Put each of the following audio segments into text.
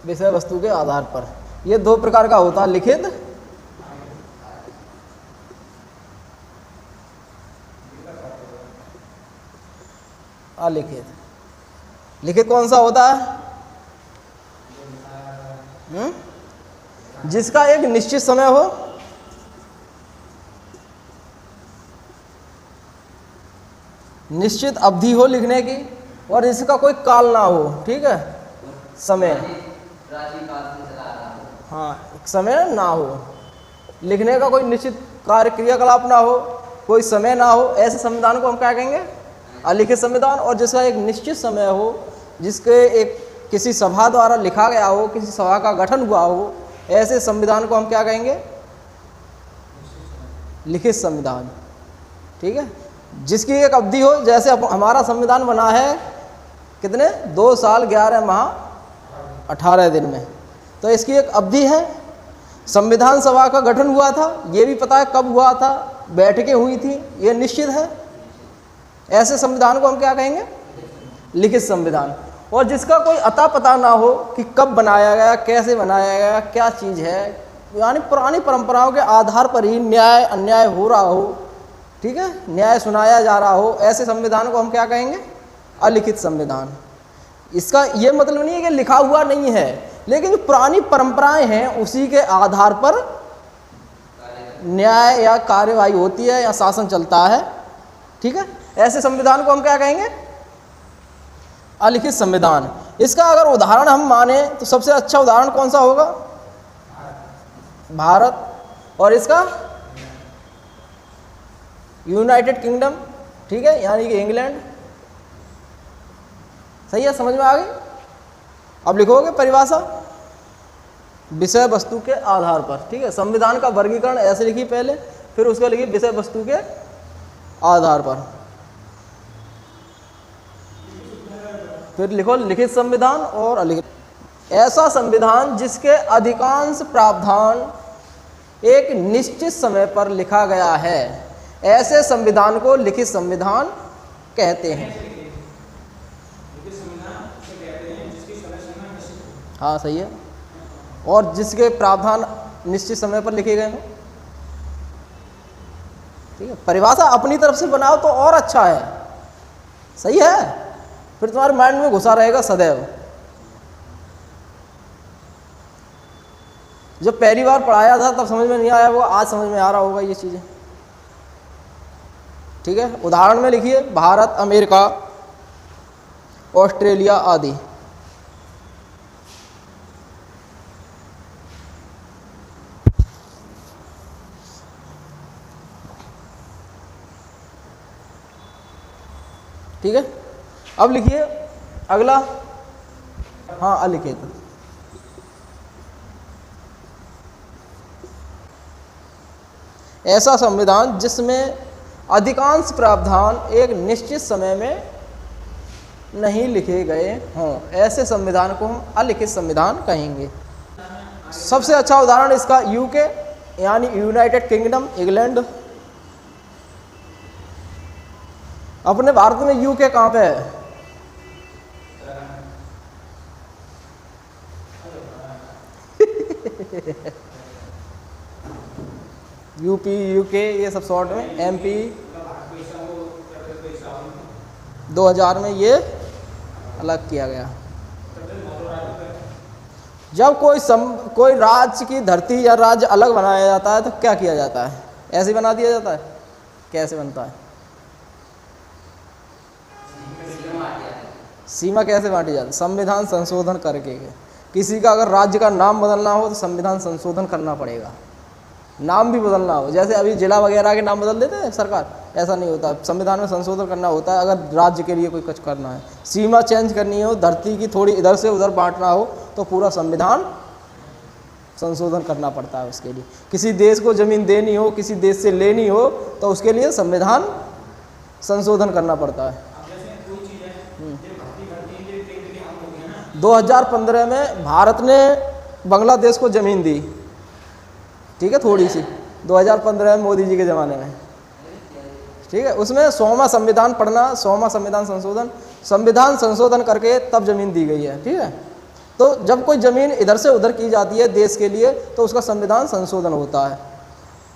विषय वस्तु के आधार पर। ये दो प्रकार का होता है, लिखित अलिखित। लिखित कौन सा होता है? जिसका एक निश्चित समय हो, निश्चित अवधि हो लिखने की, और इसका कोई काल ना हो, ठीक है, समय, हाँ समय ना हो, लिखने का कोई निश्चित कार्य क्रियाकलाप ना हो, कोई समय ना हो, ऐसे संविधान को हम क्या कहेंगे? अलिखित संविधान। और जिसका एक निश्चित समय हो, जिसके एक किसी सभा द्वारा लिखा गया हो, किसी सभा का गठन हुआ हो, ऐसे संविधान को हम क्या कहेंगे? लिखित संविधान, ठीक है। जिसकी एक अवधि हो, जैसे हमारा संविधान बना है कितने? 2 साल 11 माह 18 दिन में, तो इसकी एक अवधि है। संविधान सभा का गठन हुआ था, ये भी पता है कब हुआ था, बैठकें हुई थी, ये निश्चित है। ऐसे संविधान को हम क्या कहेंगे? लिखित संविधान। और जिसका कोई अता पता ना हो कि कब बनाया गया, कैसे बनाया गया, क्या चीज़ है, यानी पुरानी परंपराओं के आधार पर ही न्याय अन्याय हो रहा हो, ठीक है, न्याय सुनाया जा रहा हो, ऐसे संविधान को हम क्या कहेंगे? अलिखित संविधान। इसका ये मतलब नहीं है कि लिखा हुआ नहीं है, लेकिन जो पुरानी परंपराएं हैं उसी के आधार पर न्याय या कार्यवाही होती है या शासन चलता है, ठीक है। ऐसे संविधान को हम क्या कहेंगे? अलिखित संविधान। इसका अगर उदाहरण हम माने तो सबसे अच्छा उदाहरण कौन सा होगा? भारत। और इसका यूनाइटेड किंगडम, ठीक है, यानी कि इंग्लैंड। सही है, समझ में आ गई? अब लिखोगे परिभाषा विषय वस्तु के आधार पर, ठीक है। संविधान का वर्गीकरण ऐसे लिखी पहले, फिर उसका लिखिए विषय वस्तु के आधार पर, फिर लिखो लिखित संविधान और अलिखित। ऐसा संविधान जिसके अधिकांश प्रावधान एक निश्चित समय पर लिखा गया है, ऐसे संविधान को लिखित संविधान कहते हैं। हाँ सही है। और जिसके प्रावधान निश्चित समय पर लिखे गए हों, ठीक है। परिभाषा अपनी तरफ से बनाओ तो और अच्छा है, सही है, फिर तुम्हारे माइंड में घुसा रहेगा सदैव। जब पहली बार पढ़ाया था तब समझ में नहीं आया, वो आज समझ में आ रहा होगा ये चीज़ें, ठीक है। उदाहरण में लिखिए भारत, अमेरिका, ऑस्ट्रेलिया आदि। ठीक है। अब लिखिए अगला, हाँ अलिखित। ऐसा संविधान जिसमें अधिकांश प्रावधान एक निश्चित समय में नहीं लिखे गए हों, ऐसे संविधान को हम अलिखित संविधान कहेंगे। सबसे अच्छा उदाहरण इसका यूके यानी यूनाइटेड किंगडम, इंग्लैंड। अपने भारत में यूके कहाँ पे है? यूपी, यूके, ये सब शॉर्ट में। एमपी 2000 में ये अलग किया गया। जब कोई राज्य की धरती या राज्य अलग बनाया जाता है तो क्या किया जाता है? ऐसे बना दिया जाता है? कैसे बनता है? सीमा कैसे बांटी जाती है? संविधान संशोधन करके। किसी का अगर राज्य का नाम बदलना हो तो संविधान संशोधन करना पड़ेगा, नाम भी बदलना हो। जैसे अभी जिला वगैरह के नाम बदल देते हैं सरकार, ऐसा नहीं होता, संविधान में संशोधन करना होता है। अगर राज्य के लिए कोई कुछ करना है, सीमा चेंज करनी हो, धरती की थोड़ी इधर से उधर बांटना हो, तो पूरा संविधान संशोधन करना पड़ता है उसके लिए। किसी देश को ज़मीन देनी हो, किसी देश से लेनी हो, तो उसके लिए संविधान संशोधन करना पड़ता है। 2015 में भारत ने बांग्लादेश को ज़मीन दी, ठीक है, थोड़ी सी, 2015 में मोदी जी के ज़माने में, ठीक है। उसमें 100वां संविधान पढ़ना, 100वां संविधान संशोधन करके तब ज़मीन दी गई है, ठीक है। तो जब कोई ज़मीन इधर से उधर की जाती है देश के लिए तो उसका संविधान संशोधन होता है।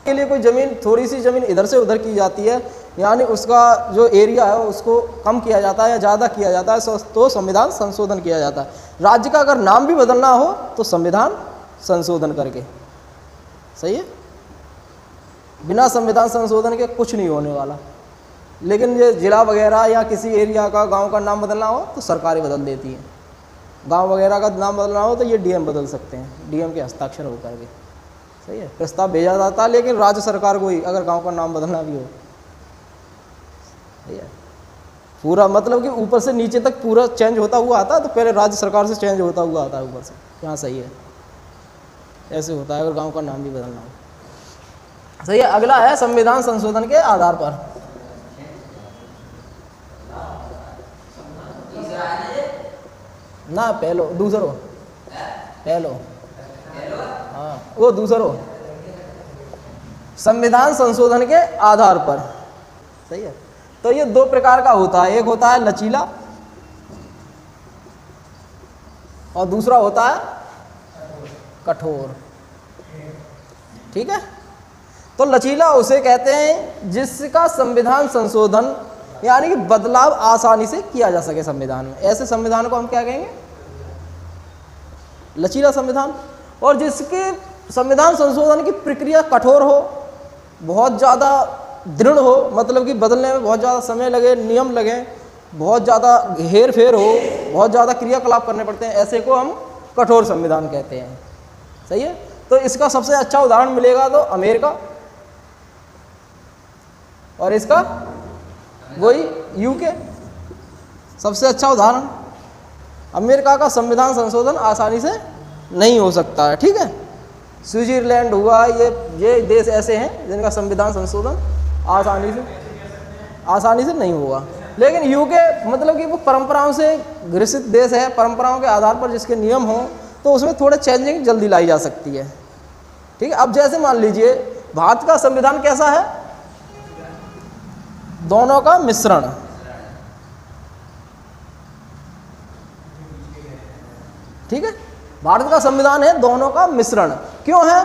के लिए कोई ज़मीन, थोड़ी सी ज़मीन इधर से उधर की जाती है, यानी उसका जो एरिया है उसको कम किया जाता है या ज़्यादा किया जाता है, तो संविधान संशोधन किया जाता है। राज्य का अगर नाम भी बदलना हो तो संविधान संशोधन करके, सही है। बिना संविधान संशोधन के कुछ नहीं होने वाला। लेकिन ये जिला वगैरह या किसी एरिया का, गांव का नाम बदलना हो तो सरकारें बदल देती हैं। गांव वगैरह का नाम बदलना हो तो ये डीएम बदल सकते हैं, डीएम के हस्ताक्षर होकर के, सही है। प्रस्ताव भेजा जाता है, लेकिन राज्य सरकार को ही अगर गांव का नाम बदलना भी हो, सही है। पूरा मतलब कि ऊपर से नीचे तक पूरा चेंज होता हुआ आता है, तो पहले राज्य सरकार से चेंज होता हुआ आता है ऊपर से, यहाँ सही है। ऐसे होता है अगर गांव का नाम भी बदलना हो, सही है। अगला है संविधान संशोधन के आधार पर। ना पहलो दूसरो, पहलो, हाँ वो दूसरो, संविधान संशोधन के आधार पर, सही है। तो ये दो प्रकार का होता है, एक होता है लचीला और दूसरा होता है कठोर, ठीक है। तो लचीला उसे कहते हैं जिसका संविधान संशोधन यानी कि बदलाव आसानी से किया जा सके संविधान में, ऐसे संविधान को हम क्या कहेंगे, लचीला संविधान। और जिसके संविधान संशोधन की प्रक्रिया कठोर हो, बहुत ज़्यादा दृढ़ हो, मतलब कि बदलने में बहुत ज़्यादा समय लगे, नियम लगे, बहुत ज़्यादा हेर फेर हो, बहुत ज़्यादा क्रियाकलाप करने पड़ते हैं, ऐसे को हम कठोर संविधान कहते हैं, सही है। तो इसका सबसे अच्छा उदाहरण मिलेगा तो अमेरिका, और इसका वही यूके, सबसे अच्छा उदाहरण। अमेरिका का संविधान संशोधन आसानी से नहीं हो सकता है, ठीक है। स्विट्जरलैंड हुआ, ये देश ऐसे हैं जिनका संविधान संशोधन आसानी से नहीं होगा। लेकिन यूके मतलब कि वो परंपराओं से ग्रसित देश है, परंपराओं के आधार पर जिसके नियम हों तो उसमें थोड़े चेंजिंग जल्दी लाई जा सकती है, ठीक है। अब जैसे मान लीजिए भारत का संविधान कैसा है, दोनों का मिश्रण, ठीक है। भारत का संविधान है दोनों का मिश्रण। क्यों है?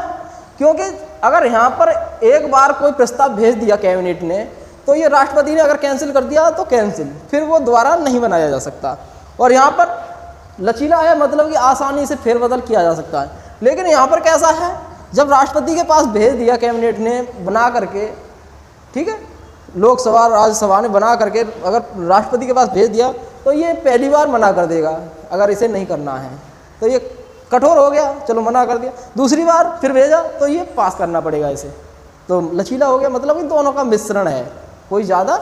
क्योंकि अगर यहाँ पर एक बार कोई प्रस्ताव भेज दिया कैबिनेट ने, तो ये राष्ट्रपति ने अगर कैंसिल कर दिया तो कैंसिल, फिर वो दोबारा नहीं बनाया जा सकता। और यहाँ पर लचीला है, मतलब कि आसानी से फेरबदल किया जा सकता है। लेकिन यहाँ पर कैसा है, जब राष्ट्रपति के पास भेज दिया कैबिनेट ने बना करके, ठीक है, लोकसभा राज्यसभा ने बना करके अगर राष्ट्रपति के पास भेज दिया तो ये पहली बार मना कर देगा अगर इसे नहीं करना है, तो ये कठोर हो गया, चलो मना कर दिया। दूसरी बार फिर भेजा तो ये पास करना पड़ेगा इसे, तो लचीला हो गया। मतलब कि दोनों का मिश्रण है, कोई ज़्यादा